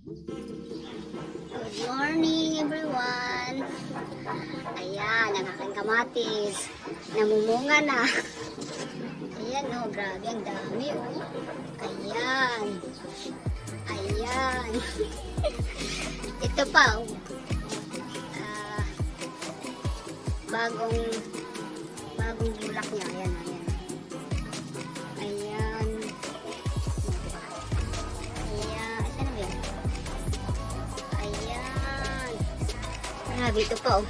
Good morning everyone. Ayan, ang aking kamatis. Namumunga na. Ayan oh, grabe ang dami oh. Ayan. Ayan. Ito pa oh. Bagong bulak niya. Ayan, ayan. Ayan. Ayan. Saan na yun? Ayan. Grabe, ito pa oh.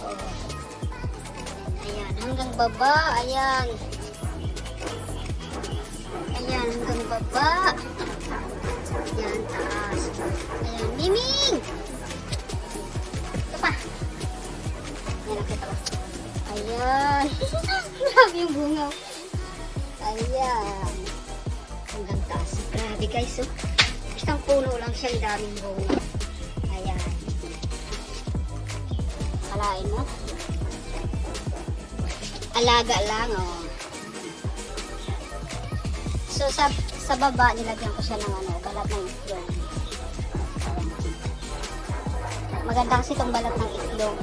Oh. Ayan, hanggang baba. Ayan. Ayan, hanggang baba. Ayan, taas. Ayan, Miming! Ito pa. Ayan, nakita ko. Ayan. Grabe yung bunga. Ayan. Hanggang taas. Grabe guys. Oh. Isang puno lang siya. Ang daming bunga. Ayan. Kalain mo. Alaga lang. Oh. So sa baba nilagyan ko siya ng balat ng itlog. Maganda kasi itong balat ng itlog.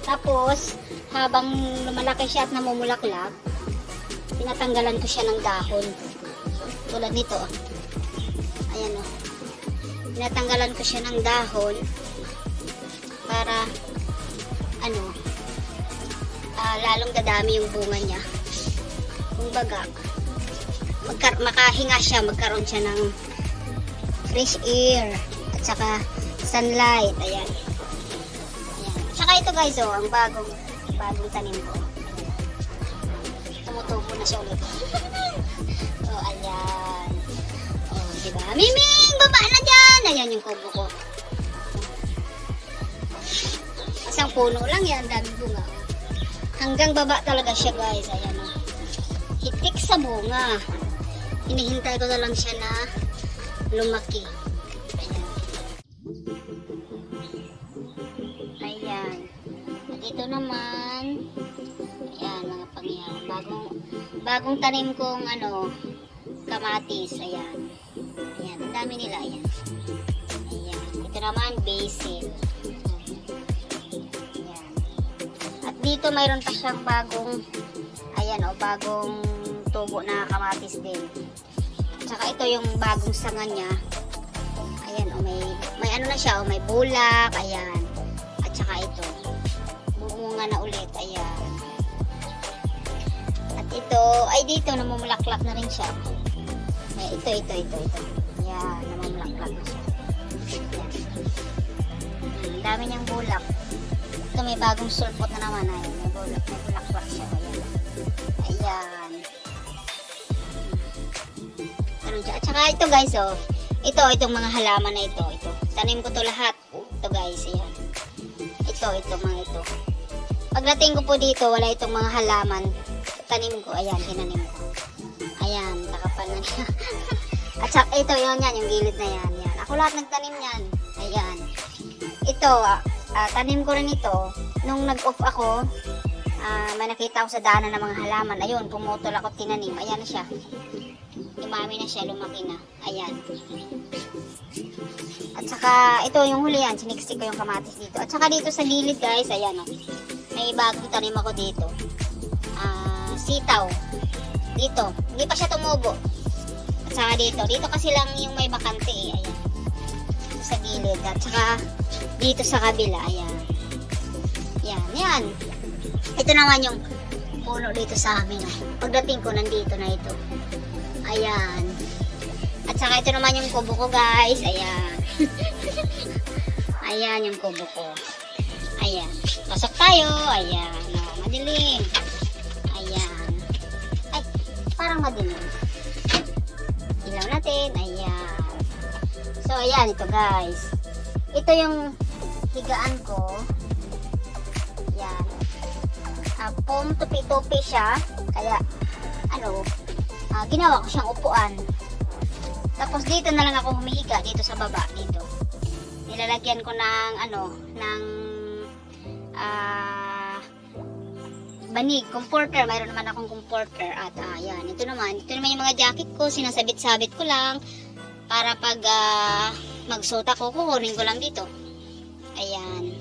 Tapos, habang lumalaki siya at namumulaklak, tinatanggalan ko siya ng dahon. Tulad nito. Ayan o. Tinatanggalan ko siya ng dahon para lalong dadami yung bunga niya. Kumbaga, makahinga siya, magkaroon siya ng fresh air at saka sunlight. Ayan. Tsaka ito guys, oh, ang bagong tanim ko. Tumutubo na siya ulit. Oh, ayan. Oh, diba? Miming! Baba na dyan! Ayan yung kubo ko. Isang puno lang yan, daming bunga. Hanggang baba talaga siya guys. Ayan oh. Hitik sa bunga. Hinihintay ko na lang siya na lumaki. Ayan. At ito naman, ayan, mga pangyan. Bagong tanim kong kamatis. Ayan. Ayan, ang dami nila. Ayan. Ayan. Ito naman, basil. Ayan. At dito mayroon pa siyang bagong tubo na kamatis din. Tsaka ito yung bagong sanga niya. Ayan, may ano na siya, may bulak. Ayan. Tsaka ito, bumunga na ulit. Ayan. At ito, ay dito, namumulaklak na rin siya. Ay, ito. Ayan, namumulaklak na siya. Ayan. Ang dami niyang bulak. Ito, may bagong sulpot na naman. Ay, may bulaklak siya. Ayan. At saka ito guys, oh. Itong mga halaman na ito. Tanim ko to lahat. Ito guys, ayan. Ito mga ito. Pagdating ko po dito, wala itong mga halaman. Tanim ko, ayan, tinanim ko. Ayan, takapal na siya. At saka ito, yung gilid na yan. Yan. Ako lahat nagtanim yan. Ayan. Ito, tanim ko rin ito. Nung nag-off ako, may nakita ko sa daanan ng mga halaman. Ayun, pumutol ako, tinanim. Ayan na siya. Dumami na siya, lumaki na. Ayan. At saka, ito yung huli yan. Siniksik ko yung kamatis dito. At saka dito sa gilid guys, ayan o. May bagong tanim ako dito. Sitaw. Dito. Hindi pa siya tumubo. At saka dito. Dito kasi lang yung may bakante eh. Ayan. Sa gilid. At saka, dito sa kabila. Ayan. Yan. Ito naman yung puno dito sa amin. Pagdating ko, nandito na ito. Ayan. At saka ito naman yung kubo ko guys. Ayan. Ayan yung kubo ko. Ayan. Pasok tayo. Ayan. Madilim. Ayan. Ay, parang madilim. Ilaw natin. Ayan. So, ayan. Ito guys. Ito yung higaan ko. Ayan. Foam tupi-tupi siya. Kaya, ginawa ko siyang upuan. Tapos dito na lang ako humihiga, dito sa baba, dito. Nilalagyan ko ng banig, comforter. Mayroon naman akong comforter. At ayan, ito naman yung mga jacket ko, sinasabit-sabit ko lang. Para pag magsuot ako, kukunin ko lang dito. Ayan.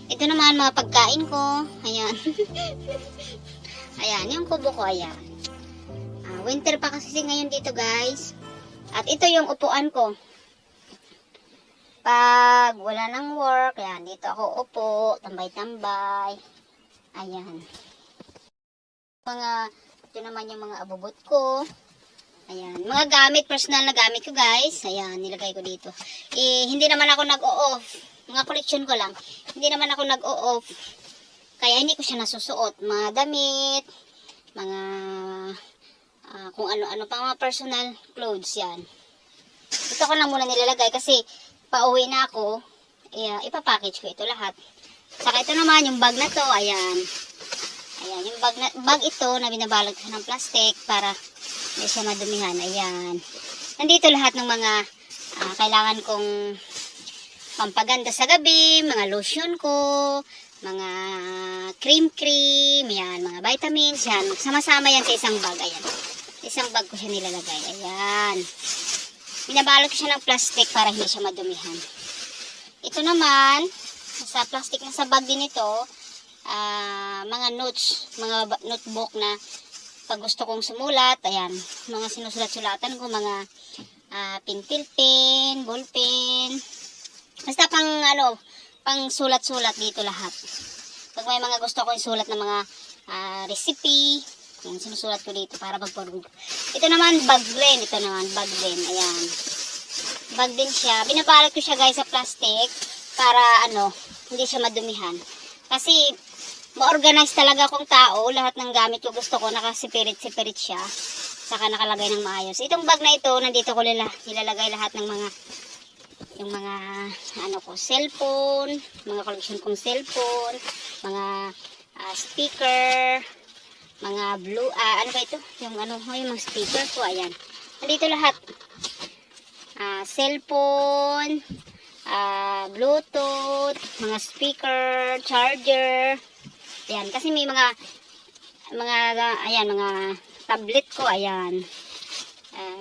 Ito naman mga pagkain ko. Ayan. Ayan, yung kubo ko, ayan. Winter pa kasi ngayon dito guys. At ito yung upuan ko. Pag wala nang work, ayan, dito ako upo, tambay-tambay. Ayan. Ito naman yung mga abubot ko. Ayan. Mga gamit, personal na gamit ko guys. Ayan, nilagay ko dito. Hindi naman ako nag-o-off. Mga collection ko lang. Hindi naman ako nag-o-off. Kaya hindi ko siya nasusuot. Mga damit, mga kung ano-ano pa, mga personal clothes yan. Ito ko lang muna nilalagay kasi pauwi na ako. Ipapackage ko ito lahat. Saka ito naman, yung bag na to, ayan. Ayan, yung bag ito na binabalot ko ng plastic para hindi siya madumihan. Ayan. Nandito lahat ng mga kailangan kong pampaganda sa gabi, mga lotion ko, mga cream, yan, mga vitamins, yan. Sama-sama yan sa isang bag. Ayan. Isang bag ko siya nilalagay. Ayan. Binabalot ko siya ng plastic para hindi siya madumihan. Ito naman, sa plastic na sa bag din ito, mga notes, mga notebook na pag gusto kong sumulat, ayan, mga sinusulat-sulatan ko, mga pentel pen, ball pen, basta pang sulat-sulat dito lahat. Pag may mga gusto kong sulat na mga recipe, yan, sinusulat ko dito para magpurog. Ito naman, bag din, ayan. Bag din siya. Binabalot ko siya guys sa plastic para hindi siya madumihan. Kasi ma-organize talaga akong tao. Lahat ng gamit ko gusto ko nakasipirit-sipirit siya. Saka nakalagay ng maayos. Itong bag na ito, nandito ko nilalagay lahat ng mga cellphone, mga collection kong cellphone, mga speaker, mga blue, ano ba ito? Yung mga speaker ko, ayan. Nandito lahat. Cellphone, Bluetooth, mga speaker, charger. Ayan, kasi may mga tablet ko, ayan.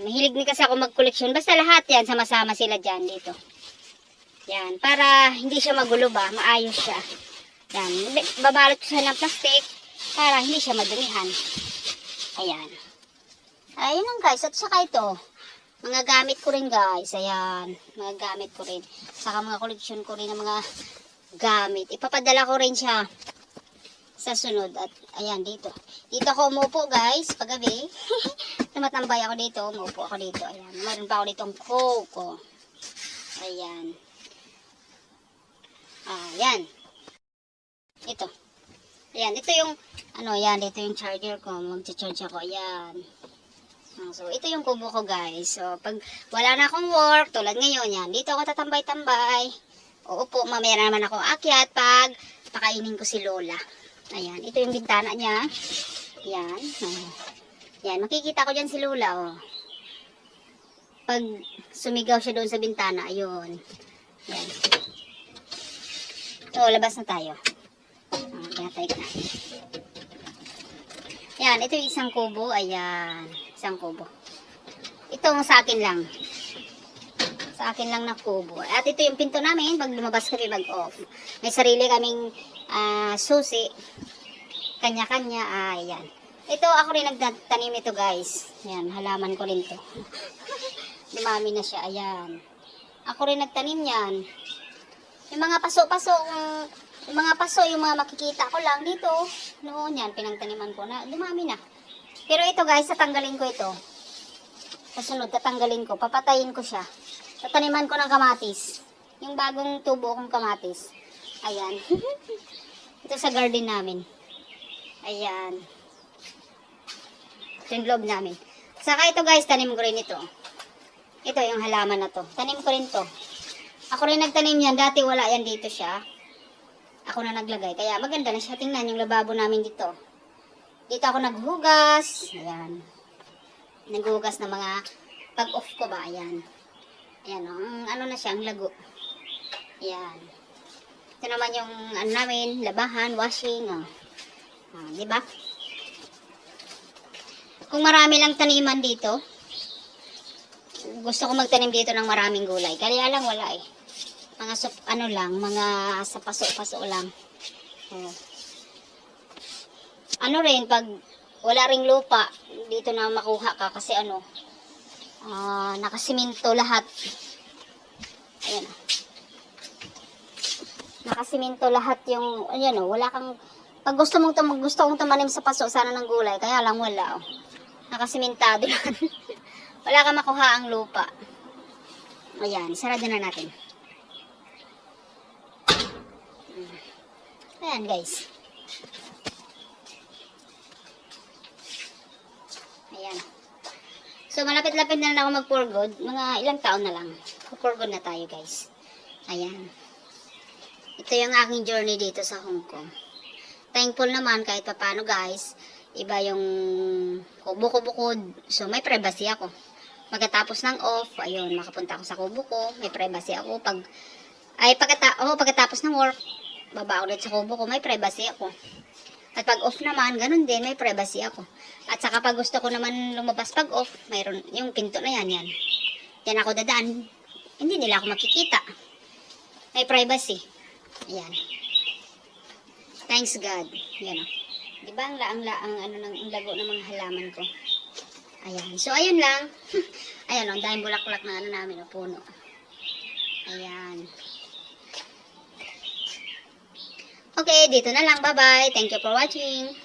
Mahilig din kasi ako mag-collection. Basta lahat yan, sama-sama sila dyan dito. Yan, para hindi siya magulo ba, maayos siya. Yan, babalot ko siya ng plastic para hindi siya madumihan. Ayan. Ayun lang guys, at saka ito, mga gamit ko rin guys, ayan, mga gamit ko rin. Saka mga collection ko rin ng mga gamit. Ipapadala ko rin siya sa sunod. At ayan, dito ako umupo guys paggabi. Tumatambay ako dito, umupo ako dito. Ayan, mayroon pa ako ditong coke. Ayan. Ayan. Ito. Ayan, ito yung dito yung charger ko. Magcha-charge ako. Ayan. So ito yung kubo ko guys. So pag wala na akong work, tulad ngayon, yan, dito ako tatambay-tambay. Uupo, mamaya na naman ako akyat pag pakainin ko si Lola. Ayan, ito yung bintana niya. Yan. Yan, makikita ko dyan si Lola, oh. Pag sumigaw siya doon sa bintana, ayun. Yan. So, labas na tayo. Pinatay ka na. Yan, ito yung isang kubo. Ayan, isang kubo. Ito sa akin lang. Sa akin lang na kubo. At ito yung pinto namin pag lumabas kami mag-off. May sarili kaming susi. Kanya-kanya. Ayan. Ito ako rin nagtanim nito guys. Ayan, halaman ko rin to. Dumami na siya. Ayan. Ako rin nagtanim yan. Yung mga paso-paso, yung mga makikita ko lang dito. Noon yan, pinagtaniman ko na. Dumami na. Pero ito guys, tatanggalin ko ito. Kasunod, tatanggalin ko. Papatayin ko siya. Tataniman ko ng kamatis. Yung bagong tubo kong kamatis. Ayan. Ito sa garden namin. Ayan. Ito yung loob namin. Saka ito guys, tanim ko rin ito. Ito yung halaman na to. Tanim ko rin to. Ako rin nagtanim yan. Dati wala yan dito siya. Ako na naglagay. Kaya maganda na siya. Tingnan yung lababo namin dito. Dito ako naghugas. Ayan. Naghugas ng mga pag-off ko ba. Ayan. Ayan o. Ano na siya. Ang lago. Ayan. Ito naman yung namin. Labahan. Washing. Diba? Kung marami lang taniman dito, gusto ko magtanim dito ng maraming gulay. Kaya lang wala eh. Mga ano lang, mga sa paso-paso lang. Oh. Ano rin, pag wala ring lupa, dito na makuha ka kasi ano, nakasiminto lahat. Ayan. Nakasiminto lahat yung, ayan o, wala kang, pag gusto kong tumanim sa paso, sana ng gulay, kaya lang wala o. Nakasimentado yan. Wala kang makuha ang lupa. Ayan, isarado na natin. Ayan guys. Ayan. So malapit-lapit na ako mag-pour good. Mga ilang taon na lang. Mag-pour good na tayo guys. Ayan. Ito yung aking journey dito sa Hong Kong. Thankful naman kahit paano guys. Iba yung kubo-kubukod. So may privacy ako. Pagkatapos ng off, ayun, makapunta ako sa kubo ko. May privacy ako. Pagkatapos ng work, baba ako ulit sa kubo ko. May privacy ako. At pag off naman, ganun din, may privacy ako. At saka pag gusto ko naman lumabas pag off, mayroon yung pinto na yan. Yan ako dadaan. Hindi nila ako makikita. May privacy. Ayan. Thanks God. Yan o. Diba ang laang ano ng lago ng mga halaman ko. Ayan. So, ayun lang. Ayan o, ang daming bulaklak na ano namin o, puno. Ayan. Okay, dito na lang. Bye-bye. Thank you for watching.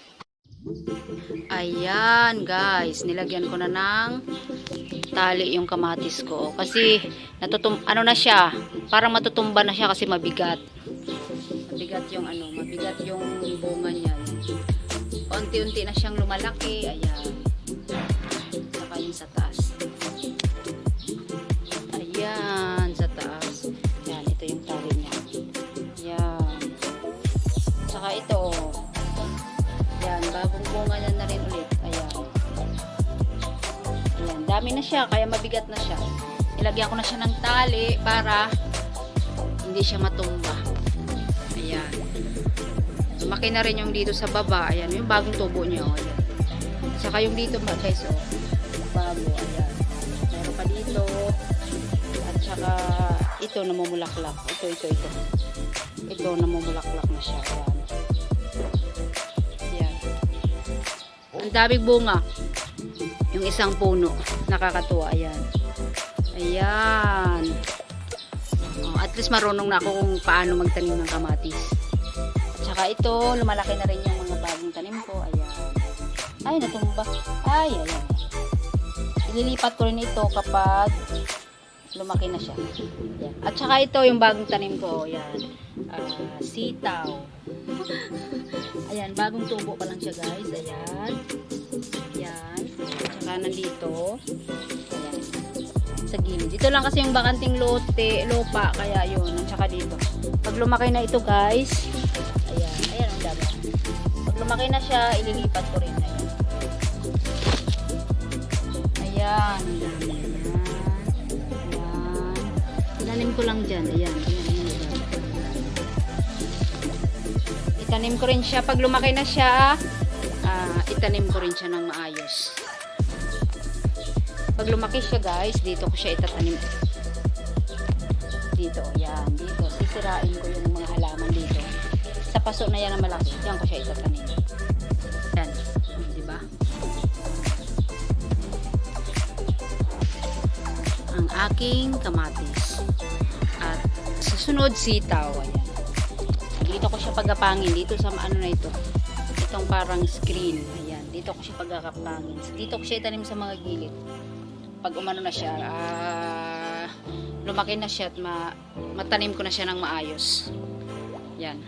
Ayan guys, nilagyan ko na ng tali yung kamatis ko. Kasi, ano na siya, parang matutumba na siya kasi mabigat. Mabigat yung bunga niya. Unti-unti na siyang lumalaki. Ayan. Saka yung sa taas. Ayan, sa taas. Ayan, ito yung tali niya. Ayan. Saka ito. Ayan, bagong bunga na rin ulit. Ayan. Ayan, dami na siya, kaya mabigat na siya. Ilagyan ko na siya ng tali para hindi siya matumba. Ayan. Lumaki na rin yung dito sa baba. Ayan, yung bagong tubo niya. Oh. Ayan. Saka yung dito guys, oh. Bago. Ayan. Meron pa dito. At saka ito namumulaklak. Ito. Ito namumulaklak na siya. Ayan. Ang daming bunga. Yung isang puno. Nakakatuwa. Ayan. Ayan. Oh, at least marunong na ako kung paano magtanim ng kamatis. At saka ito, lumalaki na rin yung mga bagong tanim ko. Ayan. Ay, natumba. Ay, ayan. Ililipat ko rin ito kapag lumaki na siya. Ayan. At saka ito yung bagong tanim ko. Ayan. Sitaw. Ayan, bagong tubo pa lang siya guys. Ayan. Ayan. At saka nandito. Ayan. Sa gilid. Dito lang kasi yung bakanting lupa. Kaya yun. At saka dito. Pag lumaki na ito guys. Ayan. Ayan ang dami. Pag lumaki na siya, ililipat ko rin. Ayan. Ayan. Ayan. Itanim ko lang dyan. Ayan. Itanim ko rin siya. Pag lumaki na siya, itanim ko rin siya ng maayos. Pag lumaki siya guys, dito ko siya itatanim. Dito, yan. Dito. Sisirain ko yung mga halaman dito. Sa paso na yan na malaki. Diyan ko siya itatanim. Yan. Diba? Ang aking kamatis. At susunod sitaw. Ayan. Dito ko siya pagkapangin. Dito sa ano na ito. Itong parang screen. Ayan. Dito ko siya pagkakapangin. Dito ko siya itanim sa mga gilid. Pag umano na siya, lumaki na siya at matanim ko na siya ng maayos. Yan.